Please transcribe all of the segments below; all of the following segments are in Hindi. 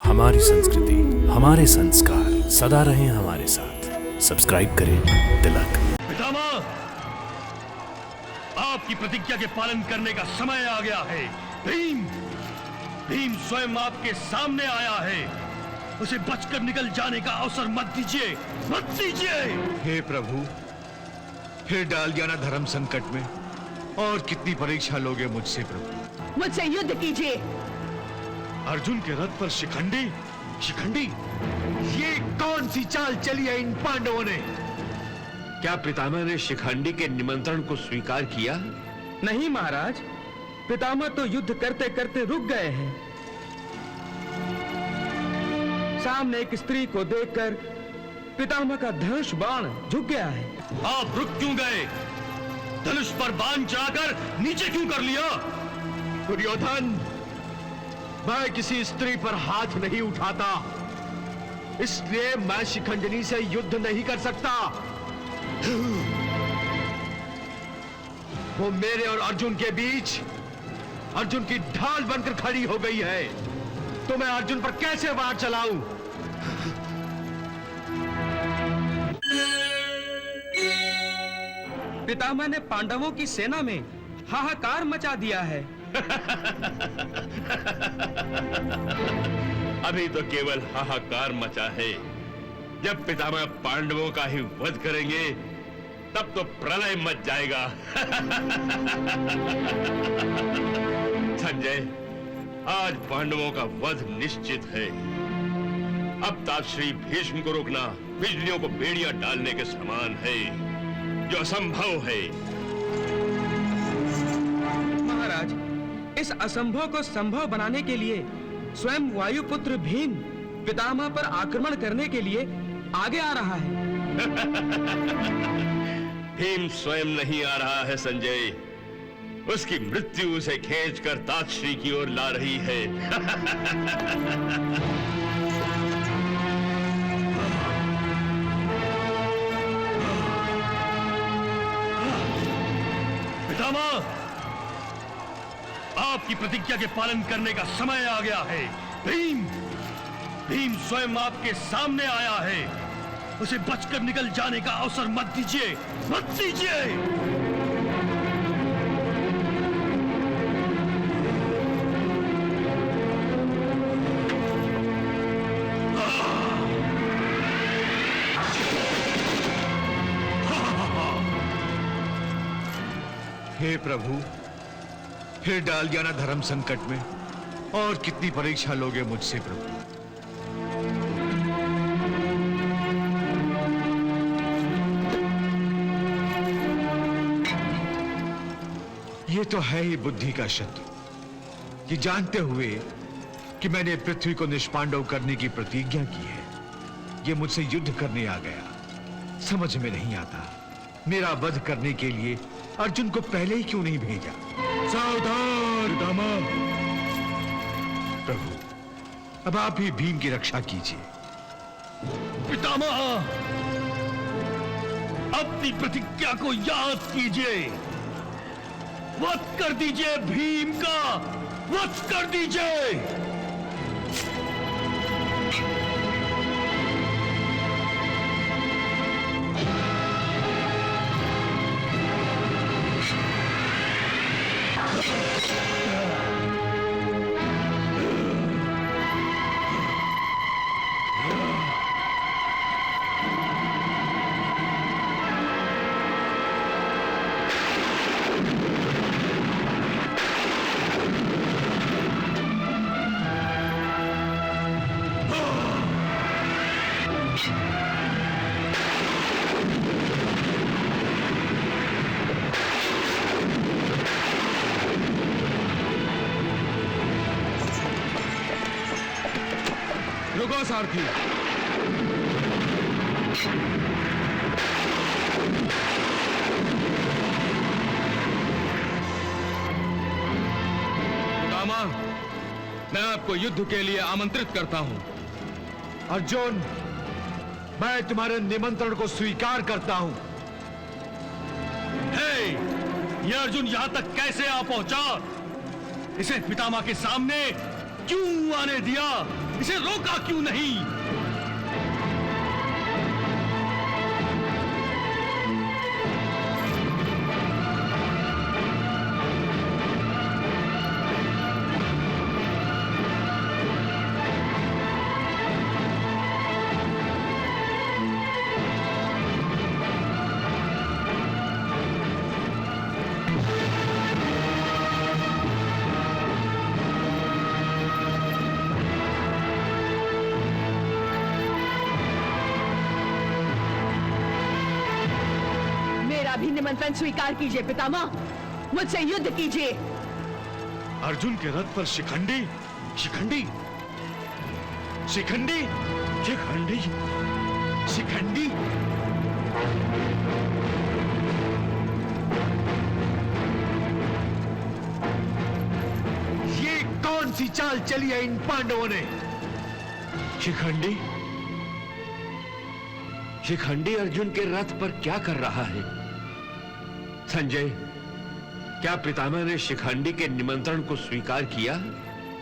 हमारी संस्कृति, हमारे संस्कार सदा रहें हमारे साथ। सब्सक्राइब करें तिलक। पितामह, आपकी प्रतिज्ञा के पालन करने का समय आ गया है। भीम स्वयं आपके सामने आया है। उसे बचकर निकल जाने का अवसर मत दीजिए, मत दीजिए। हे प्रभु, फिर डाल दिया ना धर्म संकट में। और कितनी परीक्षा लोगे मुझसे प्रभु? मुझसे युद्ध कीजिए। अर्जुन के रथ पर शिखंडी? शिखंडी? ये कौन सी चाल चली है इन पांडवों ने? क्या पितामह ने शिखंडी के निमंत्रण को स्वीकार किया? नहीं महाराज, पितामह तो युद्ध करते करते रुक गए हैं। सामने एक स्त्री को देखकर पितामह का धनुष बाण झुक गया है। आप रुक क्यों गए? धनुष पर बाण चढ़ाकर नीचे क्यों कर लिया? दुर्योधन, मैं किसी स्त्री पर हाथ नहीं उठाता, इसलिए मैं शिखंडिनी से युद्ध नहीं कर सकता। वो मेरे और अर्जुन के बीच अर्जुन की ढाल बनकर खड़ी हो गई है, तो मैं अर्जुन पर कैसे वार चलाऊं? पितामह ने पांडवों की सेना में हाहाकार मचा दिया है। अभी तो केवल हाहाकार मचा है। जब पितामह पांडवों का ही वध करेंगे, तब तो प्रलय मच जाएगा। संजय, आज पांडवों का वध निश्चित है। अब ताश्री भीष्म को रोकना बिजलियों को बेड़ियां डालने के समान है, जो असंभव है। महाराज, इस असंभव को संभव बनाने के लिए स्वयं वायुपुत्र भीम पितामह पर आक्रमण करने के लिए आगे आ रहा है। भीम स्वयं नहीं आ रहा है संजय, उसकी मृत्यु उसे खींचकर ताश्री की ओर ला रही है। पितामह, आपकी प्रतिज्ञा के पालन करने का समय आ गया है। भीम स्वयं आपके सामने आया है। उसे बचकर निकल जाने का अवसर मत दीजिए, मत दीजिए। हे प्रभु, फिर डाल दिया ना धर्म संकट में। और कितनी परीक्षा लोगे मुझसे प्रभु? ये तो है ही बुद्धि का शत्रु, कि जानते हुए कि मैंने पृथ्वी को निष्पांडव करने की प्रतिज्ञा की है, ये मुझसे युद्ध करने आ गया। समझ में नहीं आता, मेरा वध करने के लिए अर्जुन को पहले ही क्यों नहीं भेजा? सावधान पितामह। प्रभु, अब आप ही भीम की रक्षा कीजिए। पितामह, अपनी प्रतिज्ञा को याद कीजिए। वध कर दीजिए भीम का, वध कर दीजिए। रुको सारथी। पितामह, मैं आपको युद्ध के लिए आमंत्रित करता हूं। अर्जुन, मैं तुम्हारे निमंत्रण को स्वीकार करता हूं। ये अर्जुन यहां तक कैसे आ पहुंचा? इसे पितामह के सामने क्यों आने दिया? इसे रोका क्यों नहीं? भी निमंत्रण स्वीकार कीजिए पितामह, मुझसे युद्ध कीजिए। अर्जुन के रथ पर शिखंडी, शिखंडी, शिखंडी, शिखंडी, शिखंडी। ये कौन सी चाल चली है इन पांडवों ने? शिखंडी, शिखंडी अर्जुन के रथ पर क्या कर रहा है? संजय, क्या पितामह ने शिखंडी के निमंत्रण को स्वीकार किया?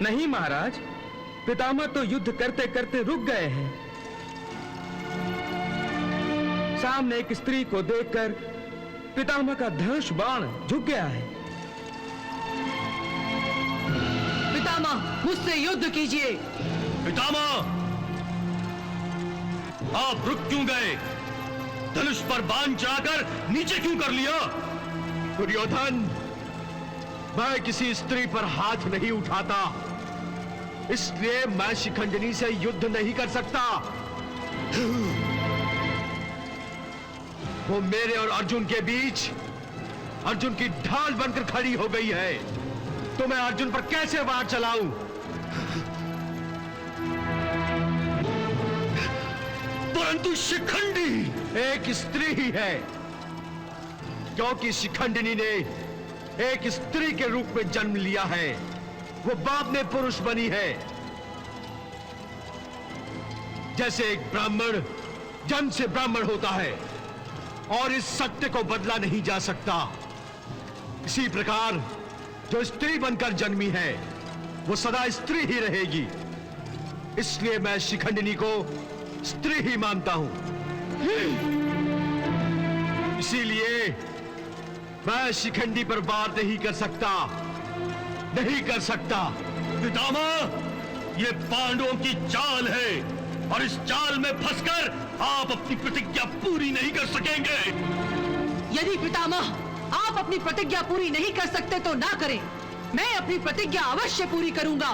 नहीं महाराज, पितामह तो युद्ध करते करते रुक गए हैं। सामने एक स्त्री को देखकर पितामह का धनुष बाण झुक गया है। पितामह, मुझसे युद्ध कीजिए। पितामह, आप रुक क्यों गए? धनुष पर बाण चढ़ाकर नीचे क्यों कर लिया? दुर्योधन, मैं किसी स्त्री पर हाथ नहीं उठाता, इसलिए मैं शिखंडिनी से युद्ध नहीं कर सकता। वो मेरे और अर्जुन के बीच अर्जुन की ढाल बनकर खड़ी हो गई है, तो मैं अर्जुन पर कैसे वार चलाऊं? परंतु शिखंडी एक स्त्री ही है, क्योंकि शिखंडिनी ने एक स्त्री के रूप में जन्म लिया है। वो बाद में पुरुष बनी है। जैसे एक ब्राह्मण जन्म से ब्राह्मण होता है और इस सत्य को बदला नहीं जा सकता, इसी प्रकार जो स्त्री बनकर जन्मी है वो सदा स्त्री ही रहेगी। इसलिए मैं शिखंडिनी को स्त्री ही मानता हूं। इसीलिए मैं शिखंडी पर वार नहीं कर सकता, नहीं कर सकता। पितामह, ये पांडवों की चाल है और इस चाल में फंसकर आप अपनी प्रतिज्ञा पूरी नहीं कर सकेंगे। यदि पितामह आप अपनी प्रतिज्ञा पूरी नहीं कर सकते तो ना करें, मैं अपनी प्रतिज्ञा अवश्य पूरी करूंगा।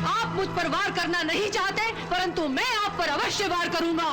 आप मुझ पर वार करना नहीं चाहते, परंतु मैं आप पर अवश्य वार करूंगा।